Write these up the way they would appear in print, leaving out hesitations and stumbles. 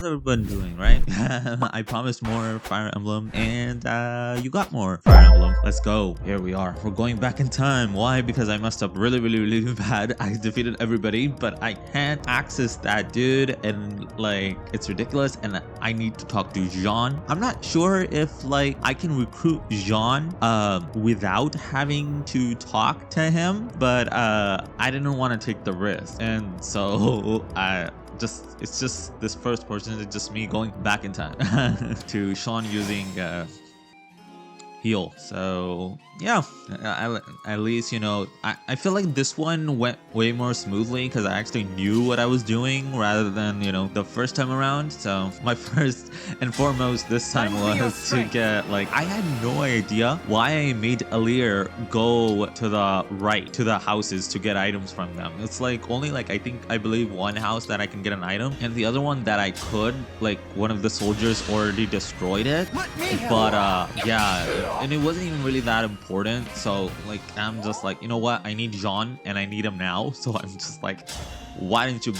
how's everyone doing, right? I promised more Fire Emblem, and you got more Fire Emblem. Let's go. Here we are. We're going back in time. Why? Because I messed up really bad. I defeated everybody, but I can't access that dude, and like it's ridiculous. And I need to talk to Jean. I'm not sure if like I can recruit Jean without having to talk to him, but I didn't want to take the risk, and so it's just this first portion is just me going back in time to Sean using heal. So yeah, at least, you know, I feel like this one went way more smoothly because I actually knew what I was doing rather than, you know, the first time around. So my first and foremost this time was to get, like, I had no idea why I made Alir go to the right to the houses to get items from them. It's like only like I believe one house that I can get an item, and the other one that I could, like, one of the soldiers already destroyed it. But yeah, and it wasn't even really that important. So like I'm just like, you know what, I need Jean and I need him now. So I'm just like, why didn't you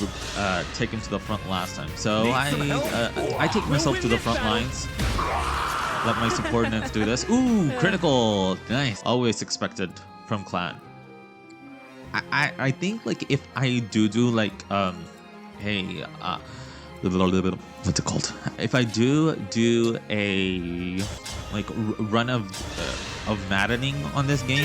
take him to the front last time? So I take myself to the front lines. Let my subordinates do this. Ooh, critical. Nice. Always expected from clan. I think like if I do like hey what's it called? If I do a like run of maddening on this game,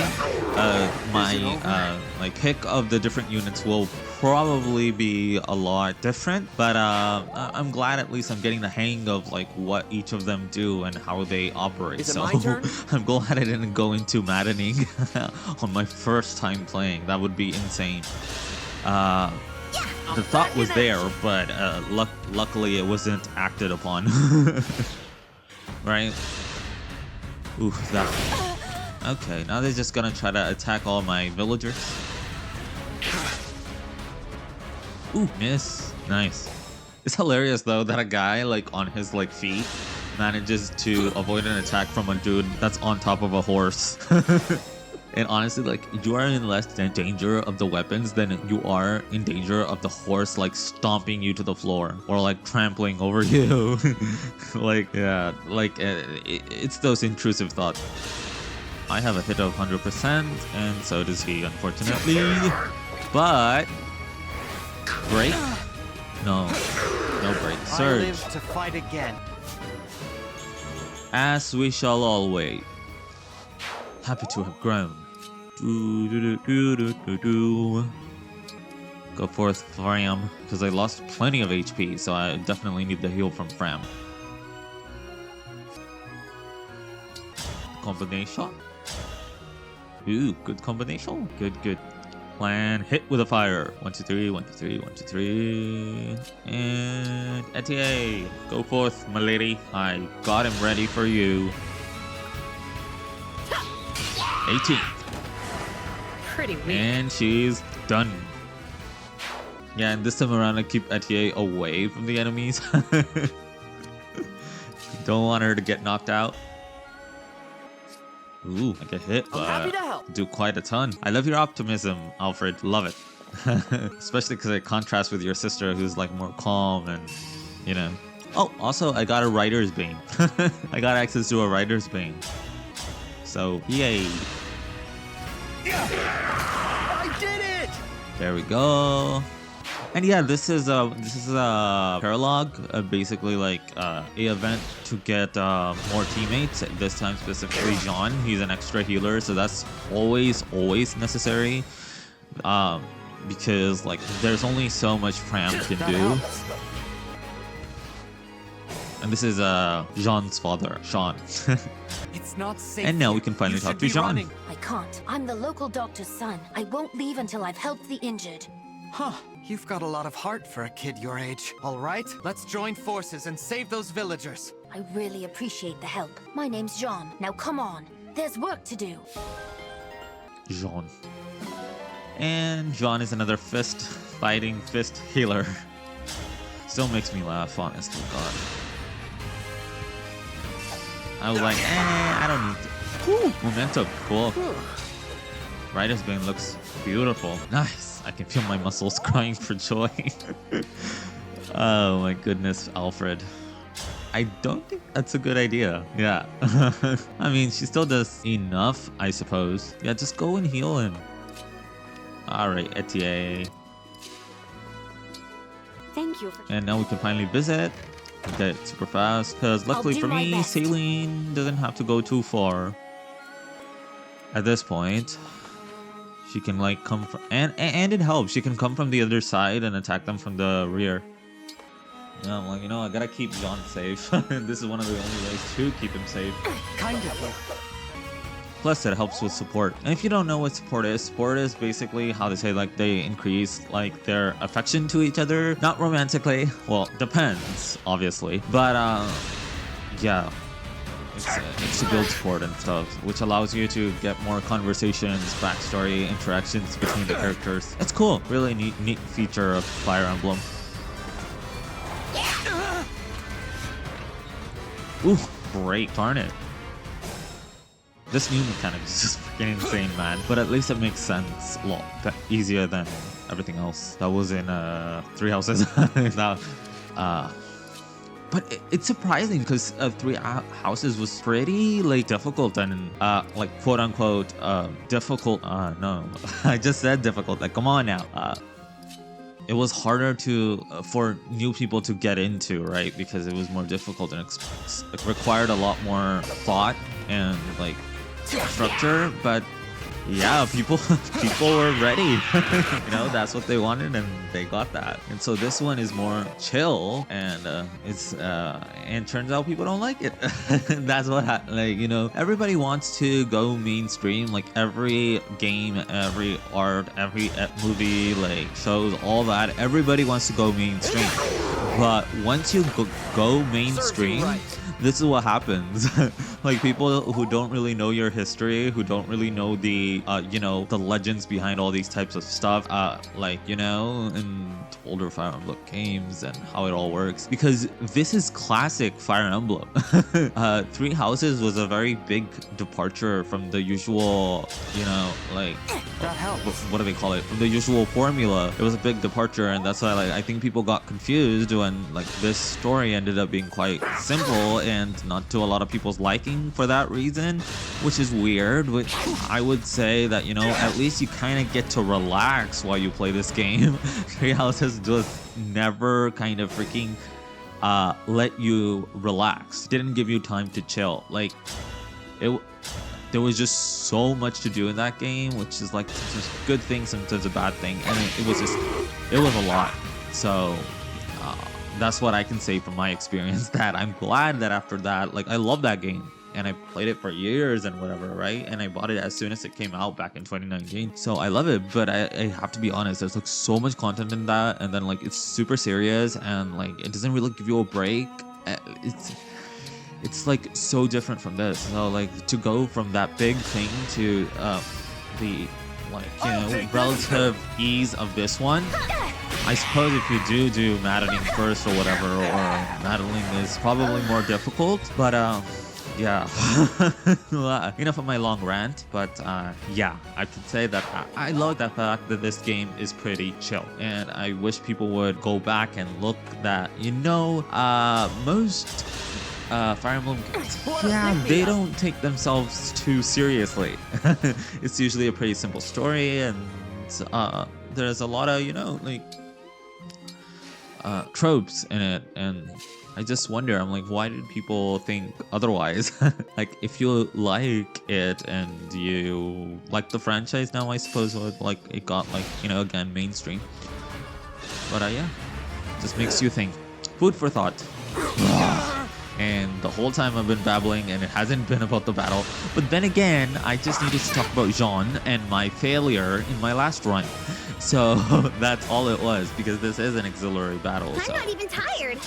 my like pick of the different units will probably be a lot different. But I'm glad at least I'm getting the hang of like what each of them do and how they operate. So I'm glad I didn't go into maddening on my first time playing. That would be insane. The thought was there, but luckily it wasn't acted upon. Right? Ooh, that. Okay, now they're just gonna try to attack all my villagers. Ooh, miss. Nice. It's hilarious though that a guy like on his like feet manages to avoid an attack from a dude that's on top of a horse. And honestly, like, you are in less danger of the weapons than you are in danger of the horse, like, stomping you to the floor or, like, trampling over you. Like, yeah, like, it's those intrusive thoughts. I have a hit of 100%, and so does he, unfortunately. But, break? No break. Surge. I live to fight again. As we shall all wait. Happy to have grown. Go forth, Fram, because I lost plenty of HP, so I definitely need the heal from Fram. Combination. Ooh, good combination. Good. Plan. Hit with a fire. 1, 2, 3. 1, 2, 3. 1, 2, 3. And Etienne, go forth, my lady. I got him ready for you. 18. Pretty weak. And she's done. Yeah, and this time around I keep Etienne away from the enemies. Don't want her to get knocked out. Ooh, I get hit, but do quite a ton. I love your optimism, Alfred. Love it. Especially because it contrasts with your sister, who's like more calm and, you know. Oh, also I got a Writer's Bane. I got access to a Writer's Bane. So, yay. I did it! There we go. And yeah, this is a paralogue, basically like a event to get more teammates. This time specifically Jean. He's an extra healer, so that's always necessary. Because like there's only so much Fram can do. And this is Jean's father, Sean. It's not safe. And now we can finally talk to Jean. I can't. I'm the local doctor's son. I won't leave until I've helped the injured. Huh. You've got a lot of heart for a kid your age. All right, let's join forces and save those villagers. I really appreciate the help. My name's Jean. Now come on. There's work to do. Jean. And Jean is another fighting fist healer. Still makes me laugh, honestly. God. I was like, I don't need to. Woo, momentum, cool. Writer's Bane looks beautiful. Nice. I can feel my muscles crying for joy. Oh my goodness, Alfred. I don't think that's a good idea. Yeah. I mean, she still does enough, I suppose. Yeah, just go and heal him. Alright, Etienne. Thank you for... And now we can finally visit. Get super fast. Because luckily do for my me, best. Celine doesn't have to go too far. At this point, she can like come from... And it helps. She can come from the other side and attack them from the rear. Yeah, I'm like, you know, I gotta keep John safe. This is one of the only ways to keep him safe. Kind of you. Plus, it helps with support. And if you don't know what support is basically how they say like they increase like their affection to each other. Not romantically. Well, depends, obviously. But yeah, it's to build support and stuff, which allows you to get more conversations, backstory, interactions between the characters. It's cool. Really neat feature of Fire Emblem. Ooh, great. Darn it. This new mechanic is just freaking insane, man. But at least it makes sense a lot easier than everything else that was in Three Houses. Now, but it's surprising because Three Houses was pretty like difficult and like quote unquote difficult. No, I just said difficult. Like, come on now. It was harder to for new people to get into, right? Because it was more difficult and it required a lot more thought and like structure. But yeah, people were ready. You know, that's what they wanted and they got that. And so this one is more chill and and turns out people don't like it. That's what like, you know, everybody wants to go mainstream. Like every game, every art, every movie, like shows, all that, everybody wants to go mainstream. But once you go mainstream, this is what happens. Like people who don't really know your history, who don't really know the you know, the legends behind all these types of stuff, like, you know, and older Fire Emblem games and how it all works, because this is classic Fire Emblem. Three Houses was a very big departure from the usual, you know, like what do they call it, from the usual formula. It was a big departure, and that's why like I think people got confused when like this story ended up being quite simple and not to a lot of people's liking for that reason, which is weird. Which I would say that, you know, at least you kind of get to relax while you play this game. Three Houses just never kind of freaking let you relax, didn't give you time to chill. Like there was just so much to do in that game, which is like just good thing, sometimes a bad thing, and it was a lot. So that's what I can say from my experience, that I'm glad that after that, like, I love that game and I played it for years and whatever, right? And I bought it as soon as it came out back in 2019. So I love it, but I have to be honest, there's like so much content in that, and then like it's super serious and like it doesn't really give you a break. It's like so different from this. So like to go from that big thing to the like, you know, relative ease of this one. I suppose if you do maddening first or whatever, or maddening is probably more difficult, but yeah. Enough of my long rant, but yeah, I could say that I love the fact that this game is pretty chill, and I wish people would go back and look that, you know, most Fire Emblem games, yeah, they don't take themselves too seriously. It's usually a pretty simple story, and there's a lot of, you know, like tropes in it, and I just wonder, I'm like, why did people think otherwise? Like, if you like it and you like the franchise now, I suppose, like it got like, you know, again, mainstream. But yeah, just makes you think. Food for thought. And the whole time I've been babbling and it hasn't been about the battle. But then again, I just needed to talk about Jean and my failure in my last run. So that's all it was, because this is an auxiliary battle. I'm not even tired.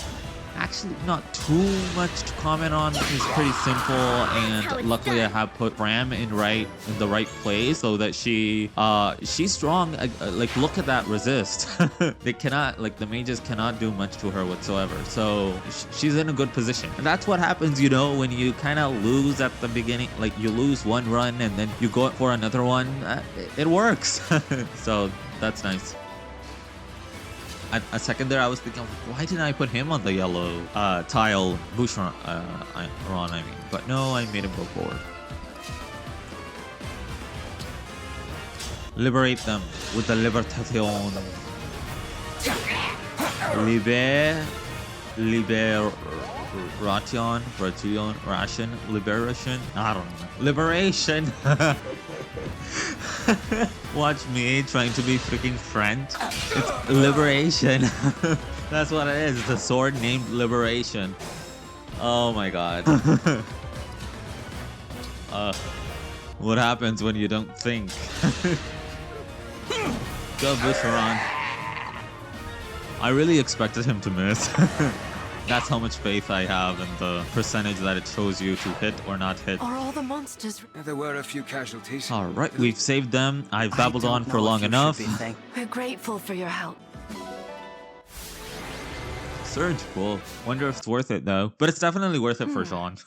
Actually, not too much to comment on. It's pretty simple, and luckily I have put Bram in the right place so that she's strong. Like, look at that resist. They cannot, like, the mages cannot do much to her whatsoever. So she's in a good position, and that's what happens, you know, when you kind of lose at the beginning. Like, you lose one run and then you go for another one. It works. So that's nice. a second there, I was thinking, why didn't I put him on the yellow tile? Boucheron, Ron, I mean. But no, I made him go forward. Liberate them with the Libertation. Ration, Liberation. I don't know. Liberation. Watch me trying to be freaking French. It's Liberation. That's what it is. It's a sword named Liberation. Oh my god. What happens when you don't think? Go Boucheron. I really expected him to miss. That's how much faith I have in the percentage that it shows you to hit or not hit. Are all the monsters? There were a few casualties. Alright, we've saved them. I've babbled on for long enough. We're grateful for your help. Surge, cool. Wonder if it's worth it though. But it's definitely worth it for Sean.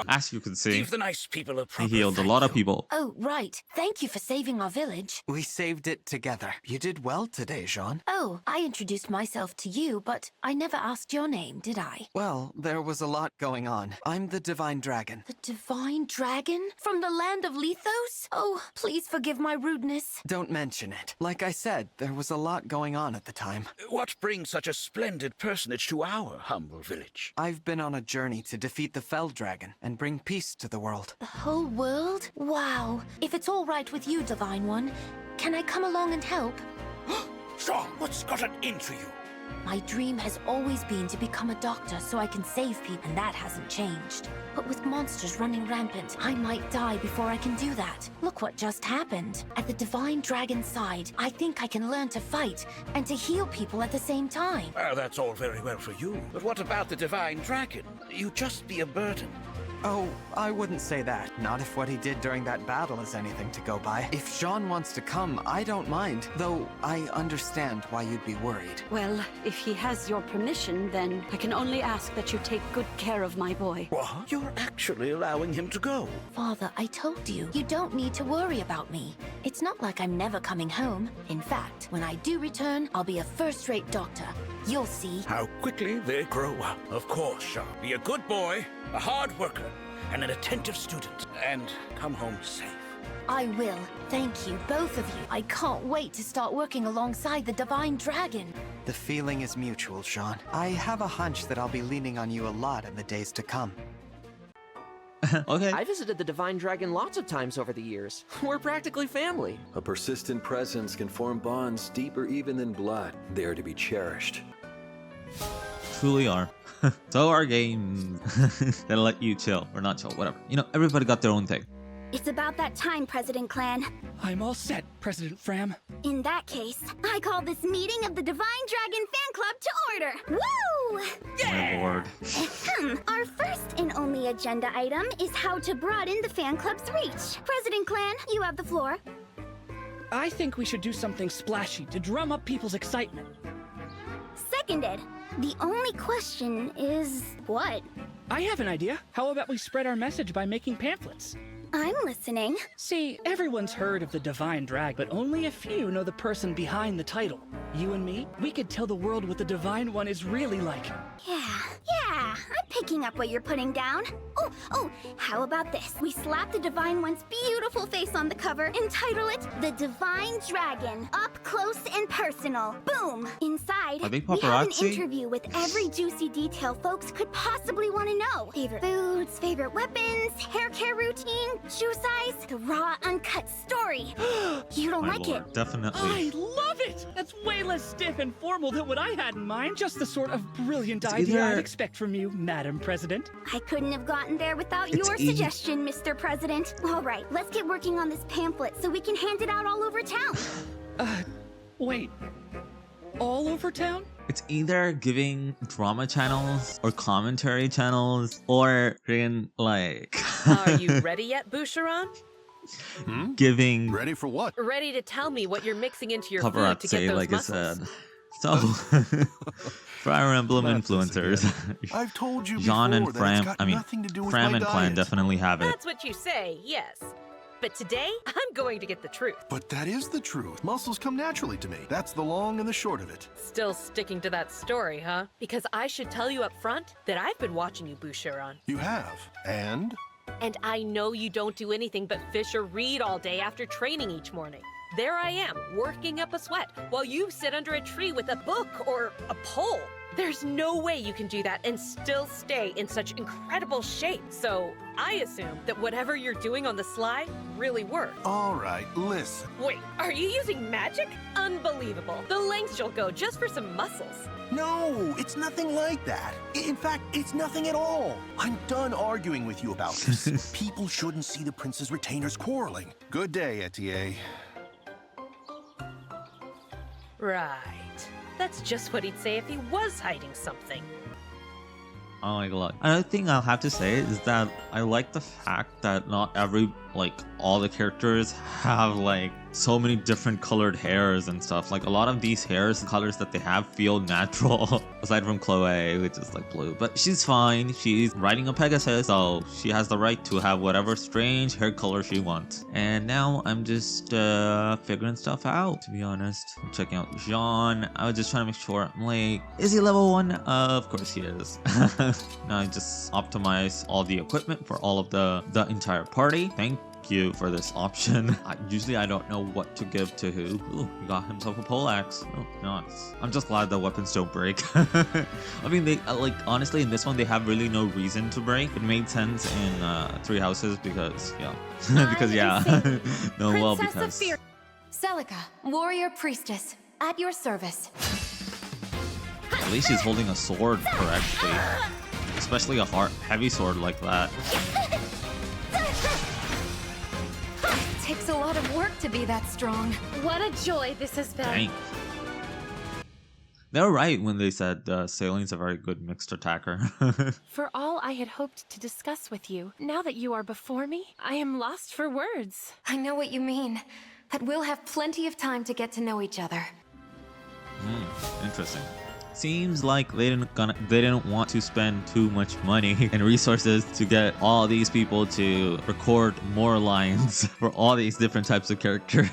As you can see, Give the nice people a he proper healed a thank lot of you. people. Oh, right. Thank you for saving our village. We saved it together. You did well today, Jean. Oh, I introduced myself to you, but I never asked your name, did I? Well, there was a lot going on. I'm the Divine Dragon. The Divine Dragon? From the land of Lethos? Oh, please forgive my rudeness. Don't mention it. Like I said, there was a lot going on at the time. What brings such a splendid personage to our humble village? I've been on a journey to defeat the Fell Dragon and bring peace to the world. The whole world? Wow. If it's all right with you, Divine One, can I come along and help? Sean, what's gotten into you? My dream has always been to become a doctor so I can save people, and that hasn't changed. But with monsters running rampant, I might die before I can do that. Look what just happened. At the Divine Dragon's side, I think I can learn to fight and to heal people at the same time. Well, that's all very well for you. But what about the Divine Dragon? You'd just be a burden. Oh, I wouldn't say that. Not if what he did during that battle is anything to go by. If Jean wants to come, I don't mind. Though I understand why you'd be worried. Well, if he has your permission, then I can only ask that you take good care of my boy. What? You're actually allowing him to go? Father, I told you, you don't need to worry about me. It's not like I'm never coming home. In fact, when I do return, I'll be a first-rate doctor. You'll see. How quickly they grow up. Of course, Sean. Be a good boy, a hard worker, and an attentive student. And come home safe. I will. Thank you, both of you. I can't wait to start working alongside the Divine Dragon. The feeling is mutual, Jean. I have a hunch that I'll be leaning on you a lot in the days to come. Okay. I visited the Divine Dragon lots of times over the years. We're practically family. A persistent presence can form bonds deeper even than blood. They are to be cherished. Truly are. So are games that let you chill or not chill, whatever. You know, everybody got their own thing. It's about that time, President Clan. I'm all set, President Fram. In that case, I call this meeting of the Divine Dragon Fan Club to order. Woo! My lord. Our first and only agenda item is how to broaden the fan club's reach. President Clan, you have the floor. I think we should do something splashy to drum up people's excitement. Seconded. The only question is, what? I have an idea. How about we spread our message by making pamphlets? I'm listening. See, everyone's heard of the Divine Dragon, but only a few know the person behind the title. You and me, we could tell the world what the Divine One is really like. Yeah, I'm picking up what you're putting down. Oh, how about this? We slap the Divine One's beautiful face on the cover and title it The Divine Dragon, Up Close and Personal. Boom! Inside, Are they we have an paparazzi? interview with every juicy detail folks could possibly want to know. Favorite foods, favorite weapons, hair care routine, shoe size, the raw, uncut story. You don't My like lord, it? definitely. I love it! That's way less stiff and formal than what I had in mind. Just the sort of brilliant It's idea either- I'd expect from you, Madam President. I couldn't have gotten there without It's your easy. suggestion, Mr. President. All right, let's get working on this pamphlet so we can hand it out all over town. Wait. All over town? It's either giving drama channels or commentary channels or freaking like Are you ready yet, Boucheron? giving Ready for what? Ready to tell me what you're mixing into your food to get paparazzi, those like muscles? I said. So, Fire Emblem influencers. I've told you Jean and before that it's Fram, got I mean, nothing to do with Fram my and Clan diet. definitely have it. That's what you say, yes. But today, I'm going to get the truth. But that is the truth. Muscles come naturally to me. That's the long and the short of it. Still sticking to that story, huh? Because I should tell you up front that I've been watching you, Boucheron. You have. And? And I know you don't do anything but fish or read all day after training each morning. There I am, working up a sweat, while you sit under a tree with a book or a pole. There's no way you can do that and still stay in such incredible shape. So I assume that whatever you're doing on the sly really works. All right, listen. Wait, are you using magic? Unbelievable. The lengths you'll go just for some muscles. No, it's nothing like that. In fact, it's nothing at all. I'm done arguing with you about this. People shouldn't see the prince's retainers quarreling. Good day, Etienne. Right. That's just what he'd say if he was hiding something. Oh my god. Another thing I'll have to say is that I like the fact that not all the characters have so many different colored hairs and stuff. Like a lot of these hairs and colors that they have feel natural. Aside from Chloe, which is blue. But she's fine. She's riding a Pegasus, so she has the right to have whatever strange hair color she wants. And now I'm just figuring stuff out, to be honest. I'm checking out Jean. I was just trying to make sure. I'm like, is he level 1? Of course he is. Now I just optimize all the equipment for all of the entire party. Thank you for this option. Usually I don't know what to give to who. Ooh, he got himself a poleaxe. Oh, nice. I'm just glad the weapons don't break. I mean, they honestly in this one they have really no reason to break. It made sense in Three Houses because because Celica, warrior priestess, at your service. At least she's holding a sword correctly, especially a heavy sword like that. Takes a lot of work to be that strong. What a joy this has been. Dang. They were right when they said Saleen's a very good mixed attacker. For all I had hoped to discuss with you, now that you are before me, I am lost for words. I know what you mean. That we'll have plenty of time to get to know each other. Interesting. Seems like they didn't want to spend too much money and resources to get all these people to record more lines for all these different types of characters.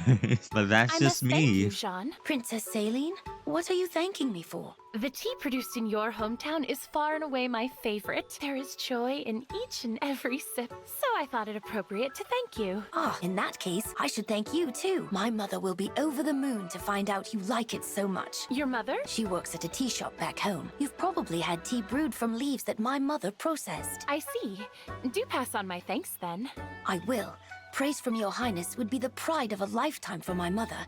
But that's just me. Thank you, Jean. Princess Saleen, what are you thanking me for? The tea produced in your hometown is far and away my favorite. There is joy in each and every sip, so I thought it appropriate to thank you. In that case, I should thank you too. My mother will be over the moon to find out you like it so much. Your mother? She works at a tea shop back home. You've probably had tea brewed from leaves that my mother processed. I see. Do pass on my thanks then. I will. Praise from your highness would be the pride of a lifetime for my mother.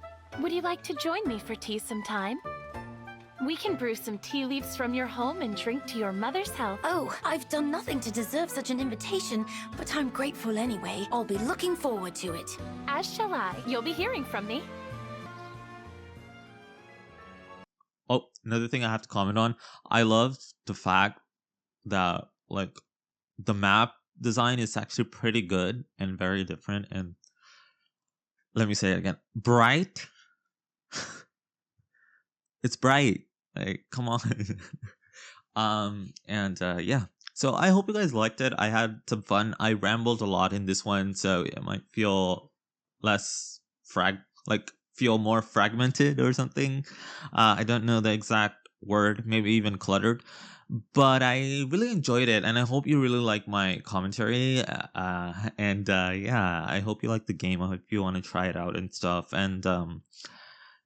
Would you like to join me for tea sometime? We can brew some tea leaves from your home and drink to your mother's health. Oh, I've done nothing to deserve such an invitation, but I'm grateful anyway. I'll be looking forward to it. As shall I. You'll be hearing from me. Oh, another thing I have to comment on. I love the fact that the map design is actually pretty good and very different. And let me say it again. Bright. It's bright. Come on. Yeah. So I hope you guys liked it. I had some fun. I rambled a lot in this one, so it might feel less feel more fragmented or something. I don't know the exact word, maybe even cluttered. But I really enjoyed it, and I hope you really like my commentary. Yeah, I hope you like the game. I hope you want to try it out and stuff. And I'll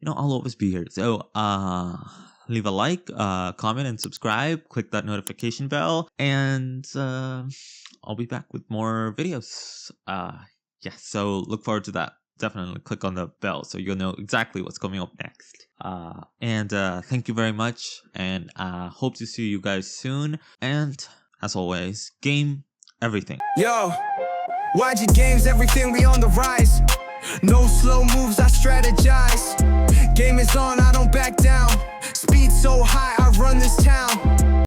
always be here. So leave a like, comment, and subscribe. Click that notification bell, and I'll be back with more videos. So look forward to that. Definitely click on the bell so you'll know exactly what's coming up next. Thank you very much, and hope to see you guys soon. And as always, game everything. Yo, YG Games, everything, we on the rise. No slow moves, I strategize. Game is on, I don't back down. Speed so high, I run this town.